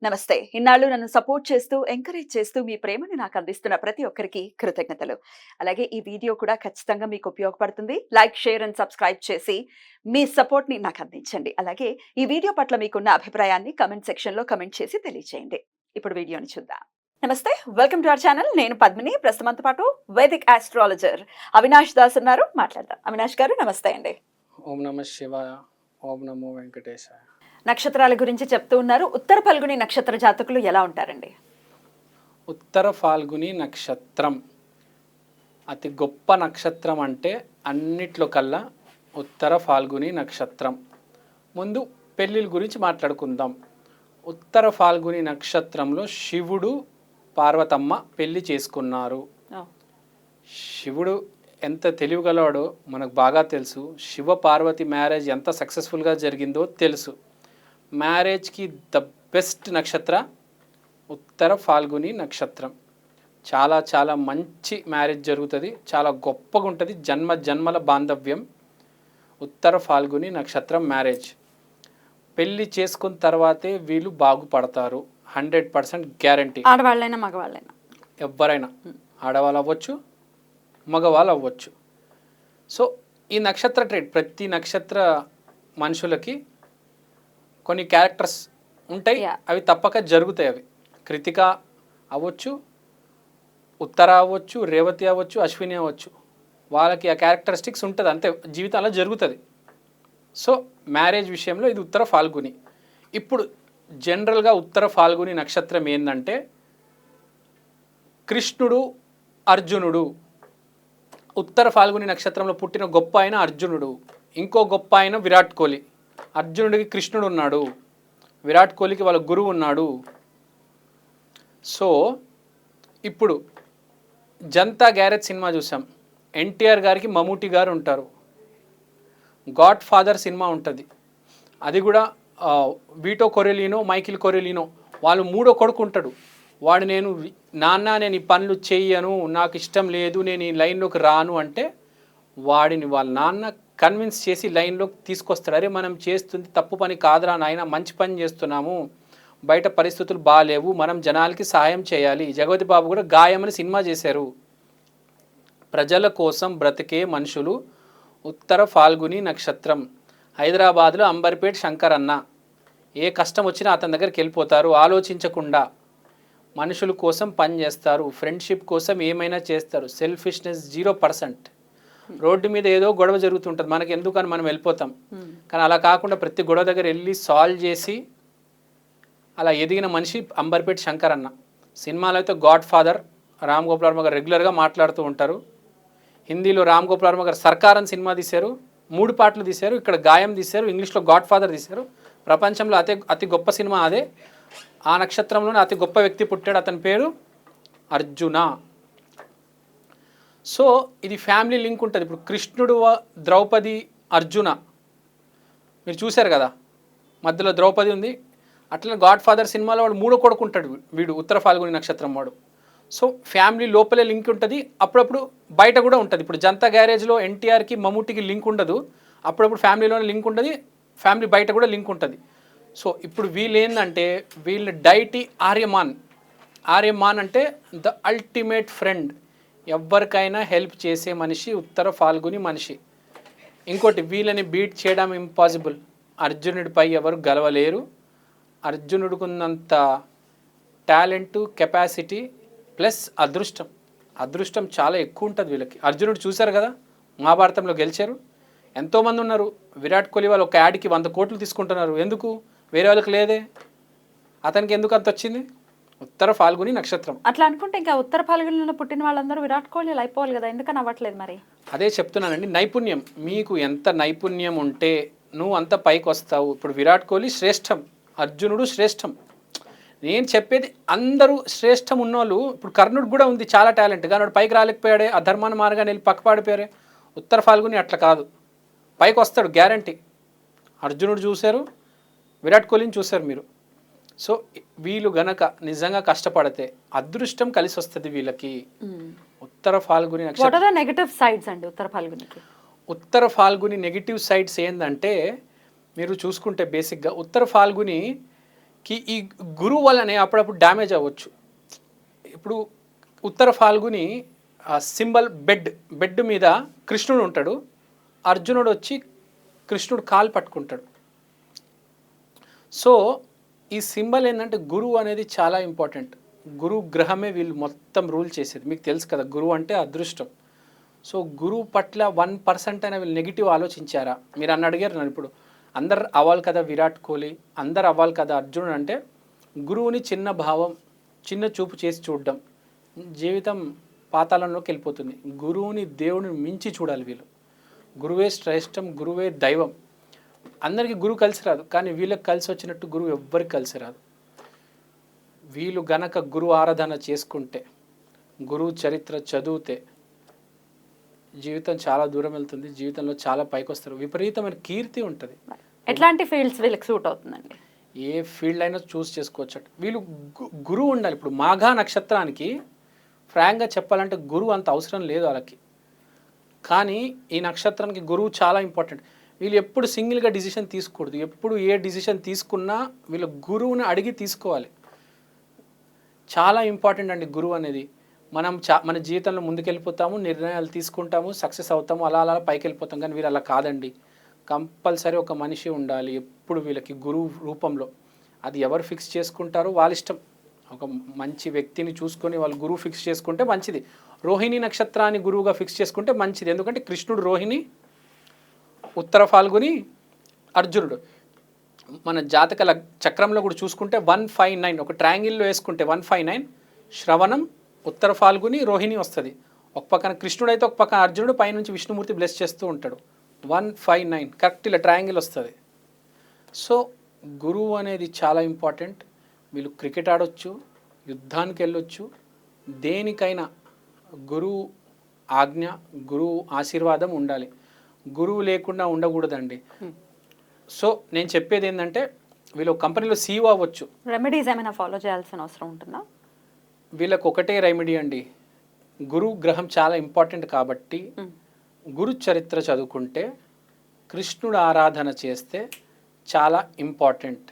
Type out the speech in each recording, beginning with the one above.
నమస్తే. ఇన్నాళ్ళు నన్ను సపోర్ట్ చేస్తూ, ఎంకరేజ్ చేస్తూ మీ ప్రేమని నాకు అందిస్తున్న ప్రతి ఒక్కరికి కృతజ్ఞతలు. అలాగే ఈ వీడియో కూడా ఖచ్చితంగా మీకు ఉపయోగపడుతుంది. లైక్, షేర్ అండ్ సబ్స్క్రైబ్ చేసి మీ సపోర్ట్‌ని నాకు అందించండి. అలాగే ఈ వీడియో పట్ల మీకున్న అభిప్రాయాన్ని కామెంట్ సెక్షన్‌లో కామెంట్ చేసి తెలియజేయండి. ఇప్పుడు వీడియోని చూద్దాం. నమస్తే. Welcome to our channel. నేను పద్మిని. ప్రస్తుతం మనతో పాటు వైదిక్ ఆస్ట్రాలజర్ అవినాష్ దాస్ ఉన్నారు. మాట్లాడదాం. అవినాష్ గారు నమస్తే అండి. ఓం నమ శివాయ. ఓం నమో వెంకటేశాయ. నక్షత్రాల గురించి చెప్తూ ఉన్నారు. ఉత్తర ఫల్గుని నక్షత్ర జాతకులు ఎలా ఉంటారండి? ఉత్తర ఫాల్గుని నక్షత్రం అతి గొప్ప నక్షత్రం అంటే అన్నిట్లో కల్లా ఉత్తర ఫాల్గుని నక్షత్రం. ముందు పెళ్ళిళ్ళ గురించి మాట్లాడుకుందాం. ఉత్తర ఫాల్గుని నక్షత్రంలో శివుడు పార్వతమ్మ పెళ్లి చేసుకున్నారు. శివుడు ఎంత తెలివిగలవాడో మనకు బాగా తెలుసు. శివ పార్వతి మ్యారేజ్ ఎంత సక్సెస్ఫుల్గా జరిగిందో తెలుసు. మ్యారేజ్కి ద బెస్ట్ నక్షత్ర ఉత్తర ఫాల్గుని నక్షత్రం. చాలా చాలా మంచి మ్యారేజ్ జరుగుతుంది, చాలా గొప్పగా ఉంటుంది. జన్మ జన్మల బాంధవ్యం ఉత్తర ఫాల్గుని నక్షత్రం మ్యారేజ్. పెళ్ళి చేసుకున్న తర్వాతే వీళ్ళు బాగుపడతారు. 100% గ్యారంటీ. ఆడవాళ్ళైనా మగవాళ్ళైనా ఎవరైనా, ఆడవాళ్ళు అవ్వచ్చు, మగవాళ్ళు అవ్వచ్చు. సో ఈ నక్షత్ర ట్రేడ్ ప్రతి నక్షత్ర మనుషులకి కొన్ని క్యారెక్టర్స్ ఉంటాయి. అవి తప్పక జరుగుతాయి. అవి కృతిక అవ్వచ్చు, ఉత్తర అవ్వచ్చు, రేవతి అవ్వచ్చు, అశ్విని అవ్వచ్చు. వాళ్ళకి ఆ క్యారెక్టరిస్టిక్స్ ఉంటుంది, అంతే జీవితంలో జరుగుతుంది. సో మ్యారేజ్ విషయంలో ఇది ఉత్తర ఫాల్గుని. ఇప్పుడు జనరల్గా ఉత్తర ఫాల్గుని నక్షత్రం ఏంటంటే కృష్ణుడు, అర్జునుడు. ఉత్తర ఫాల్గుని నక్షత్రంలో పుట్టిన గొప్ప ఆయన అర్జునుడు. ఇంకో గొప్ప ఆయన విరాట్ కోహ్లీ. అర్జునుడికి కృష్ణుడు ఉన్నాడు, విరాట్ కోహ్లీకి వాళ్ళ గురువు ఉన్నాడు. సో ఇప్పుడు జనతా గ్యారేజ్ సినిమా చూసాం. ఎన్టీఆర్ గారికి మమ్ముట్టి గారు ఉంటారు. గాడ్ ఫాదర్ సినిమా ఉంటుంది, అది కూడా వీటో కొరెలినో, మైకిల్ కొరెలినో వాళ్ళు మూడో కొడుకు ఉంటాడు. వాడు నాన్న నేను ఈ పనులు చెయ్యను, నాకు ఇష్టం లేదు, నేను ఈ లైన్లోకి రాను అంటే వాడిని వాళ్ళ నాన్న కన్విన్స్ చేసి లైన్లోకి తీసుకొస్తాడు. అరే మనం చేస్తుంది తప్పు పని కాదురా నాయన, మంచి పని చేస్తున్నాము, బయట పరిస్థితులు బాగాలేవు, మనం జనాలకి సహాయం చేయాలి. జగపతి బాబు కూడా గాయమని సినిమా చేశారు. ప్రజల కోసం బ్రతికే మనుషులు ఉత్తర ఫాల్గుని నక్షత్రం. హైదరాబాద్లో అంబర్పేట్ శంకర్ అన్న ఏ కష్టం వచ్చినా అతని దగ్గరికి వెళ్ళిపోతారు. ఆలోచించకుండా మనుషుల కోసం పని చేస్తారు, ఫ్రెండ్షిప్ కోసం ఏమైనా చేస్తారు. సెల్ఫిష్నెస్ 0%. రోడ్డు మీద ఏదో గొడవ జరుగుతుంటుంది, మనకి ఎందుకని మనం వెళ్ళిపోతాం. కానీ అలా కాకుండా ప్రతి గొడవ దగ్గర వెళ్ళి సాల్వ్ చేసి అలా ఎదిగిన మనిషి అంబర్పేట్ శంకర్ అన్న. సినిమాలో అయితే గాడ్ ఫాదర్ రామ్ గోపాల్ వర్మ గారు రెగ్యులర్గా మాట్లాడుతూ ఉంటారు. హిందీలో రామ్ గోపాల్ వర్మ గారు సర్కార్ అని సినిమా తీశారు, 3 పాటలు తీశారు. ఇక్కడ గాయం తీశారు, ఇంగ్లీష్లో గాడ్ ఫాదర్ తీశారు. ప్రపంచంలో అతి గొప్ప సినిమా అదే. ఆ నక్షత్రంలోనే అతి గొప్ప వ్యక్తి పుట్టాడు, అతని పేరు అర్జున. సో ఇది ఫ్యామిలీ లింక్ ఉంటుంది. ఇప్పుడు కృష్ణుడు, ద్రౌపది, అర్జున మీరు చూశారు కదా, మధ్యలో ద్రౌపది ఉంది. అట్లా గాడ్ ఫాదర్ సినిమాలో వాడు మూడో కొడుకు ఉంటాడు, వీడు ఉత్తర ఫాల్గుని నక్షత్రం వాడు. సో ఫ్యామిలీ లోపలే లింక్ ఉంటుంది, అప్పుడప్పుడు బయట కూడా ఉంటుంది. ఇప్పుడు జనతా గ్యారేజ్లో ఎన్టీఆర్కి మమ్ముట్టికి లింక్ ఉండదు, అప్పుడప్పుడు ఫ్యామిలీలోనే లింక్ ఉంటుంది, ఫ్యామిలీ బయట కూడా లింక్ ఉంటుంది. సో ఇప్పుడు వీళ్ళు ఏంటంటే వీళ్ళ డైటీ ఆర్యమాన్. ఆర్యమాన్ అంటే ద అల్టిమేట్ ఫ్రెండ్, ఎవరికైనా హెల్ప్ చేసే మనిషి ఉత్తర ఫాల్గుని మనిషి. ఇంకోటి, వీళ్ళని బీట్ చేయడం ఇంపాసిబుల్. అర్జునుడిపై ఎవరు గెలవలేరు. అర్జునుడికున్నంత టాలెంటు, కెపాసిటీ ప్లస్ అదృష్టం చాలా ఎక్కువ ఉంటుంది వీళ్ళకి. అర్జునుడు చూశారు కదా, మహాభారతంలో గెలిచారు. ఎంతోమంది ఉన్నారు. విరాట్ కోహ్లీ వాళ్ళు ఒక యాడ్కి 100 కోట్లు తీసుకుంటున్నారు. ఎందుకు? వేరే వాళ్ళకి లేదే, అతనికి ఎందుకు అంత వచ్చింది? ఉత్తర ఫాల్గుని నక్షత్రం. అట్లా అనుకుంటే ఇంకా ఉత్తర ఫాల్గునిలో పుట్టిన వాళ్ళందరూ విరాట్ కోహ్లీలు అయిపోవాలి కదా, ఎందుకని అవ్వట్లేదు మరి? అదే చెప్తున్నానండి, నైపుణ్యం. మీకు ఎంత నైపుణ్యం ఉంటే నువ్వు అంత పైకి వస్తావు. ఇప్పుడు విరాట్ కోహ్లీ శ్రేష్టం, అర్జునుడు శ్రేష్టం. నేను చెప్పేది అందరూ శ్రేష్టం ఉన్నోళ్ళు. ఇప్పుడు కర్ణుడు కూడా ఉంది చాలా టాలెంట్, కానీ వాడు పైకి రాలేకపోయాడే, అధర్మాన మార్గాన్ని వెళ్ళి పక్కపాడిపోయారే. ఉత్తర ఫాల్గుని అట్లా కాదు, పైకి వస్తాడు గ్యారంటీ. అర్జునుడు చూశారు, విరాట్ కోహ్లీని చూశారు మీరు. సో వీళ్ళు గనక నిజంగా కష్టపడితే అదృష్టం కలిసి వస్తుంది వీళ్ళకి. ఉత్తర ఫాల్గుని నక్షత్రం నెగటివ్ సైడ్స్ అండి ఉత్తర ఫాల్గునికి. ఉత్తర ఫాల్గుని నెగిటివ్ సైడ్స్ ఏంటంటే మీరు చూసుకుంటే బేసిక్గా ఉత్తర ఫాల్గుని ఈ గురువు వల్లనే అప్పుడప్పుడు డ్యామేజ్ అవ్వచ్చు. ఇప్పుడు ఉత్తర ఫాల్గుని సింబల్ బెడ్ మీద కృష్ణుడు ఉంటాడు, అర్జునుడు వచ్చి కృష్ణుడు కాలు పట్టుకుంటాడు. సో ఈ సింబల్ ఏంటంటే గురువు అనేది చాలా ఇంపార్టెంట్. గురువు గ్రహమే వీళ్ళు మొత్తం రూల్ చేసేది. మీకు తెలుసు కదా, గురువు అంటే అదృష్టం. సో గురువు పట్ల 1% అయినా వీళ్ళు నెగిటివ్ ఆలోచించారా? మీరు అడిగారు నన్ను. ఇప్పుడు అందరు అవ్వాలి కదా విరాట్ కోహ్లీ, అందరు అవ్వాలి కదా అర్జునుడు అంటే, గురువుని చిన్న భావం, చిన్న చూపు చేసి చూడడం జీవితం పాతాళంలోకి వెళ్ళిపోతుంది. గురువుని దేవుడిని మించి చూడాలి వీళ్ళు. గురువే శ్రేష్టం, గురువే దైవం. అందరికీ గురువు కలిసి రాదు, కానీ వీళ్ళకి కలిసి వచ్చినట్టు గురువు ఎవ్వరికి కలిసి రాదు. వీళ్ళు గనక గురువు ఆరాధన చేసుకుంటే, గురువు చరిత్ర చదివితే జీవితం చాలా దూరం వెళ్తుంది. జీవితంలో చాలా పైకి వస్తారు. విపరీతమైన కీర్తి ఉంటుంది. ఎట్లాంటి ఫీల్డ్స్ వీళ్ళకి సూట్ అవుతుందండి? ఏ ఫీల్డ్ అయినా చూస్ చేసుకోవచ్చు. వీళ్ళు గురువు ఉండాలి. ఇప్పుడు మాఘా నక్షత్రానికి ఫ్రాంక్గా చెప్పాలంటే గురువు అంత అవసరం లేదు వాళ్ళకి, కానీ ఈ నక్షత్రానికి గురువు చాలా ఇంపార్టెంట్. వీళ్ళు ఎప్పుడు సింగిల్గా డిసిషన్ తీసుకోకూడదు. ఎప్పుడు ఏ డిసిషన్ తీసుకున్నా వీళ్ళు గురువుని అడిగి తీసుకోవాలి. చాలా ఇంపార్టెంట్ అండి గురువు అనేది. మనం మన జీవితంలో ముందుకెళ్ళిపోతాము, నిర్ణయాలు తీసుకుంటాము, సక్సెస్ అవుతాము, అలా అలా పైకి వెళ్ళిపోతాం. కానీ వీళ్ళు అలా కాదండి. కంపల్సరీ ఒక మనిషి ఉండాలి ఎప్పుడు వీళ్ళకి గురువు రూపంలో. అది ఎవరు ఫిక్స్ చేసుకుంటారో వాళ్ళ ఇష్టం. ఒక మంచి వ్యక్తిని చూసుకొని వాళ్ళు గురువు ఫిక్స్ చేసుకుంటే మంచిది. రోహిణి నక్షత్రాన్ని గురువుగా ఫిక్స్ చేసుకుంటే మంచిది. ఎందుకంటే కృష్ణుడు రోహిణి, ఉత్తర ఫాల్గుని అర్జునుడు. మన జాతక చక్రంలో కూడా చూసుకుంటే 159 ఒక ట్రయాంగిల్లో వేసుకుంటే 159 శ్రవణం, ఉత్తర ఫాల్గుని, రోహిణి వస్తుంది. ఒక పక్కన కృష్ణుడు అయితే ఒక పక్కన అర్జునుడు, పైనుంచి విష్ణుమూర్తి బ్లెస్ చేస్తూ ఉంటాడు. 159 కరెక్ట్ ఇలా ట్రయాంగిల్ వస్తుంది. సో గురువు అనేది చాలా ఇంపార్టెంట్. వీళ్ళు క్రికెట్ ఆడొచ్చు, యుద్ధానికి వెళ్ళొచ్చు, దేనికైనా గురువు ఆజ్ఞ, గురువు ఆశీర్వాదం ఉండాలి. గురువు లేకుండా ఉండకూడదండి. సో నేను చెప్పేది ఏంటంటే, వీళ్ళు కంపెనీలో సీఈఓ అవ్వచ్చు. రెమెడీస్ ఏమైనా ఫాలో చేయాల్సిన అవసరం ఉంటుందా? వీళ్ళకి ఒకటే రెమెడీ అండి. గురువు గ్రహం చాలా ఇంపార్టెంట్ కాబట్టి గురు చరిత్ర చదువుకుంటే, కృష్ణుడు ఆరాధన చేస్తే చాలా ఇంపార్టెంట్.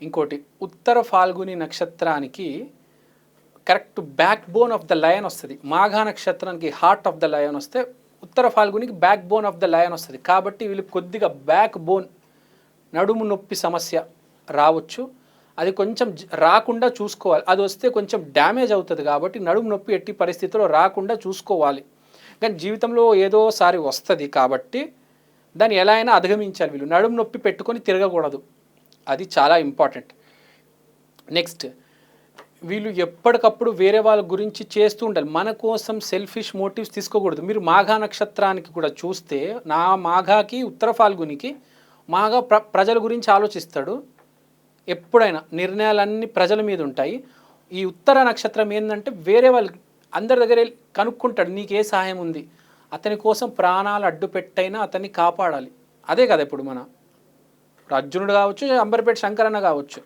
ఇంకోటి, ఉత్తర ఫాల్గుని నక్షత్రానికి correct backbone of the lion వస్తుంది. మాఘా నక్షత్రానికి హార్ట్ ఆఫ్ ద లయన్ వస్తే, ఉత్తర ఫాల్గునికి backbone of the lion వస్తుంది. కాబట్టి వీళ్ళు కొద్దిగా బ్యాక్ బోన్, నడుము నొప్పి సమస్య రావచ్చు. అది కొంచెం రాకుండా చూసుకోవాలి. అది వస్తే కొంచెం డ్యామేజ్ అవుతుంది. కాబట్టి నడుము నొప్పి ఎట్టి పరిస్థితుల్లో రాకుండా చూసుకోవాలి. కానీ జీవితంలో ఏదోసారి వస్తుంది కాబట్టి దాన్ని ఎలా అయినా అధిగమించాలి. వీళ్ళు నడుము నొప్పి పెట్టుకొని తిరగకూడదు. అది చాలా ఇంపార్టెంట్. నెక్స్ట్, వీళ్ళు ఎప్పటికప్పుడు వేరే వాళ్ళ గురించి చేస్తూ ఉండాలి. మన కోసం సెల్ఫిష్ మోటివ్స్ తీసుకోకూడదు. మీరు మాఘా నక్షత్రానికి కూడా చూస్తే, నా మాఘాకి, ఉత్తర ఫాల్గునికి, మాఘా ప్రజల గురించి ఆలోచిస్తాడు. ఎప్పుడైనా నిర్ణయాలన్నీ ప్రజల మీద ఉంటాయి. ఈ ఉత్తర నక్షత్రం ఏంటంటే వేరే వాళ్ళకి అందరి దగ్గర కనుక్కుంటాడు, నీకే సహాయం ఉంది, అతని కోసం ప్రాణాలు అడ్డు పెట్టైనా అతన్ని కాపాడాలి. అదే కదా ఇప్పుడు మన అర్జునుడు కావచ్చు, అంబర్పేట శంకరన్న కావచ్చు.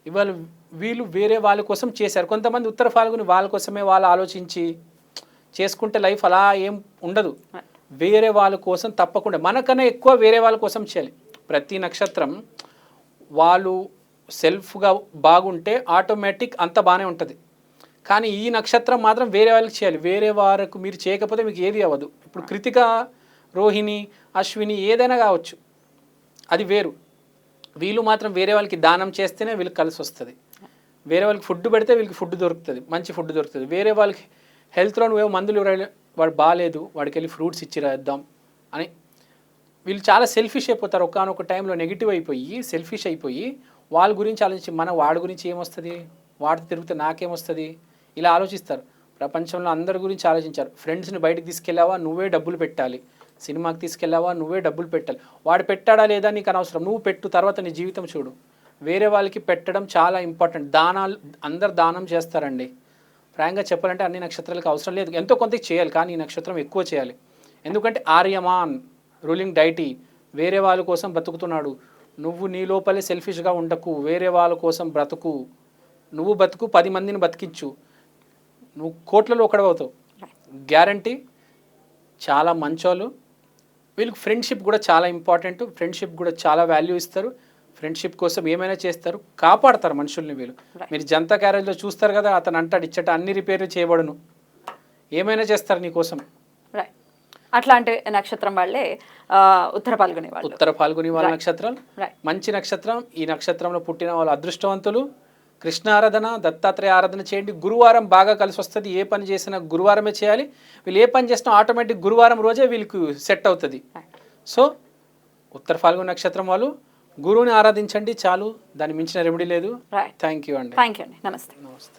ఇవాళ వీళ్ళు వేరే వాళ్ళ కోసం చేశారు. కొంతమంది ఉత్తర ఫాల్గుని వాళ్ళ కోసమే వాళ్ళు ఆలోచించి చేసుకుంటే లైఫ్ అలా ఏం ఉండదు. వేరే వాళ్ళ కోసం తప్పకుండా, మనకన్నా ఎక్కువ వేరే వాళ్ళ కోసం చేయాలి. ప్రతి నక్షత్రం వాళ్ళు సెల్ఫ్గా బాగుంటే ఆటోమేటిక్ అంత బాగానే ఉంటుంది. కానీ ఈ నక్షత్రం మాత్రం వేరే వాళ్ళకి చేయాలి. వేరే వారికి మీరు చేయకపోతే మీకు ఏది అవ్వదు. ఇప్పుడు కృతిక, రోహిణి, అశ్విని ఏదైనా కావచ్చు, అది వేరు. వీళ్ళు మాత్రం వేరే వాళ్ళకి దానం చేస్తేనే వీళ్ళకి కలిసి వస్తుంది. వేరే వాళ్ళకి ఫుడ్ పెడితే వీళ్ళకి ఫుడ్ దొరుకుతుంది, మంచి ఫుడ్ దొరుకుతుంది. వేరే వాళ్ళకి హెల్త్లో నువ్వేమో మందులు వాడు బాగాలేదు, వాడికి వెళ్ళి ఫ్రూట్స్ ఇచ్చి రాద్దాం అని వీళ్ళు చాలా సెల్ఫిష్ అయిపోతారు. ఒకనొక టైంలో నెగిటివ్ అయిపోయి, సెల్ఫిష్ అయిపోయి వాళ్ళ గురించి ఆలోచించి, వాడి గురించి ఏమొస్తుంది, వాడితో తిరిగితే నాకేమొస్తుంది, ఇలా ఆలోచిస్తారు. ప్రపంచంలో అందరి గురించి ఆలోచించారు. ఫ్రెండ్స్ని బయటకు తీసుకెళ్ళావా, నువ్వే డబ్బులు పెట్టాలి. సినిమాకి తీసుకెళ్ళావా, నువ్వే డబ్బులు పెట్టాలి. వాడు పెట్టాడా లేదా నీకు అనవసరం, నువ్వు పెట్టు, తర్వాత నీ జీవితం చూడు. వేరే వాళ్ళకి పెట్టడం చాలా ఇంపార్టెంట్. దానాలు అందరు దానం చేస్తారండి. ఫ్రాంక్గా చెప్పాలంటే అన్ని నక్షత్రాలకు అవసరం లేదు, ఎంతో కొంత చేయాలి. కానీ ఈ నక్షత్రం ఎక్కువ చేయాలి. ఎందుకంటే ఆర్యమాన్ రూలింగ్ డైటీ వేరే వాళ్ళ కోసం బ్రతుకుతున్నాడు. నువ్వు నీ లోపలే సెల్ఫిష్గా ఉండకు, వేరే వాళ్ళ కోసం బ్రతుకు. నువ్వు బతుకు, 10 మందిని బతికించు, నువ్వు కోట్లలో ఒకడవుతావు గ్యారంటీ. చాలా మంచోళ్ళు. వీళ్ళకి ఫ్రెండ్షిప్ కూడా చాలా ఇంపార్టెంట్. ఫ్రెండ్షిప్ కూడా చాలా వాల్యూ ఇస్తారు. ఫ్రెండ్షిప్ కోసం ఏమైనా చేస్తారు, కాపాడతారు మనుషుల్ని వీళ్ళు. Right. మీరు జనతా గ్యారేజ్లో చూస్తారు కదా, అతను అంటాడు ఇచ్చట అన్ని రిపేర్లు చేయబడును, ఏమైనా చేస్తారు నీ కోసం. రైట్. అట్లాంటి నక్షత్రం వాళ్ళే ఉత్తర పాల్గొనే వాళ్ళు. ఉత్తర పాల్గొని వాళ్ళ నక్షత్రాలు Right. మంచి నక్షత్రం. ఈ నక్షత్రంలో పుట్టిన వాళ్ళు అదృష్టవంతులు. కృష్ణ ఆరాధన, దత్తాత్రేయ ఆరాధన చేయండి. గురువారం బాగా కలిసి వస్తుంది. ఏ పని చేసినా గురువారమే చేయాలి. వీళ్ళు ఏ పని చేసినా ఆటోమేటిక్ గురువారం రోజే వీళ్ళకి సెట్ అవుతుంది. సో ఉత్తర ఫాల్గుణ నక్షత్రం వాళ్ళు గురువుని ఆరాధించండి చాలు, దాన్ని మించిన రెమెడీ లేదు. రైట్. థ్యాంక్ యూ అండి. థ్యాంక్ యూ అండి. నమస్తే. నమస్తే.